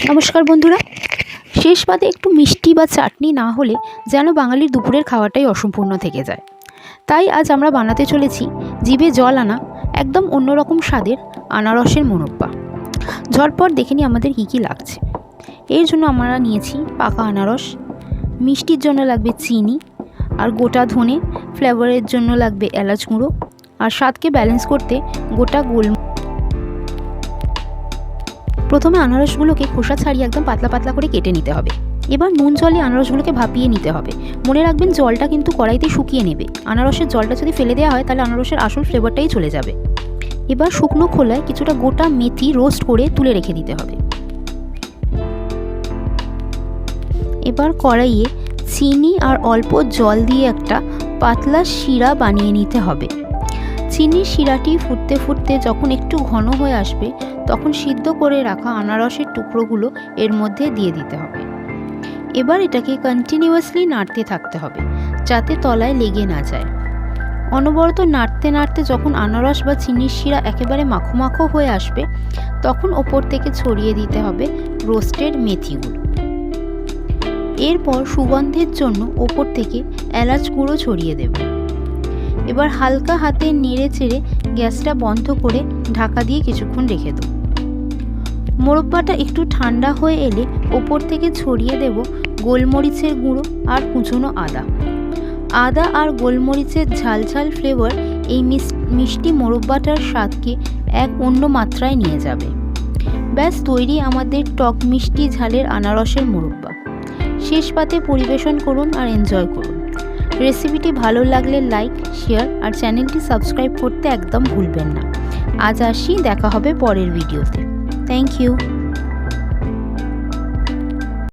নমস্কার বন্ধুরা। শেষ পাতে একটু মিষ্টি বা চাটনি না হলে যেন বাঙালির দুপুরের খাওয়াটাই অসম্পূর্ণ থেকে যায়। তাই আজ আমরা বানাতে চলেছি জিভে জল আনা একদম অন্যরকম স্বাদের আনারসের মোরব্বা। ঝটপট দেখে নিই আমাদের কী কী লাগছে। এর জন্য আমরা নিয়েছি পাকা আনারস, মিষ্টির জন্য লাগবে চিনি আর গোটা ধনে, ফ্লেভারের জন্য লাগবে এলাচ গুঁড়ো, আর স্বাদকে ব্যালেন্স করতে গোটা গোলমরিচ। প্রথমে আনারসগুলোকে খোসা ছাড়িয়ে একদম পাতলা পাতলা করে কেটে নিতে হবে। এবার নুন জলে আনারসগুলোকে ভাপিয়ে নিতে হবে। মনে রাখবেন জলটা কিন্তু কড়াইতে শুকিয়ে নেবে। আনারসের জলটা যদি ফেলে দেওয়া হয় তাহলে আনারসের আসল ফ্লেভারটাই চলে যাবে। এবার শুকনো খোলায় কিছুটা গোটা মেথি রোস্ট করে তুলে রেখে দিতে হবে। এবার কড়াইয়ে চিনি আর অল্প জল দিয়ে একটা পাতলা শিরা বানিয়ে নিতে হবে। চিনির শিরাটি ফুটতে ফুটতে যখন একটু ঘন হয়ে আসবে তখন সিদ্ধ করে রাখা আনারসের টুকরোগুলো এর মধ্যে দিয়ে দিতে হবে। এবার এটাকে কন্টিনিউয়াসলি নাড়তে থাকতে হবে যাতে তলায় লেগে না যায়। অনবরত নাড়তে নাড়তে যখন আনারস বা চিনির শিরা একেবারে মাখো মাখো হয়ে আসবে তখন ওপর থেকে ছড়িয়ে দিতে হবে রোস্টেড মেথিগুলো। এরপর সুগন্ধের জন্য ওপর থেকে এলাচ গুঁড়ো ছড়িয়ে দেব। এবার হালকা হাতে নেড়ে চেড়ে গ্যাসটা বন্ধ করে ঢাকা দিয়ে কিছুক্ষণ রেখে দেব। মোরব্বাটা একটু ঠান্ডা হয়ে এলে ওপর থেকে ছড়িয়ে দেব গোলমরিচের গুঁড়ো আর কুচনো আদা আর গোলমরিচের ঝাল ঝাল ফ্লেভার এই মিষ্টি মোরব্বাটার স্বাদকে এক অন্য মাত্রায় নিয়ে যাবে। ব্যাস তৈরি আমাদের টক মিষ্টি ঝালের আনারসের মোরব্বা। শেষ পাতে পরিবেশন করুন আর এনজয় করুন। রেসিপিটি ভালো লাগলে লাইক, শেয়ার আর চ্যানেলটি সাবস্ক্রাইব করতে একদম ভুলবেন না। আজ আসি, দেখা হবে পরের ভিডিওতে। Thank you.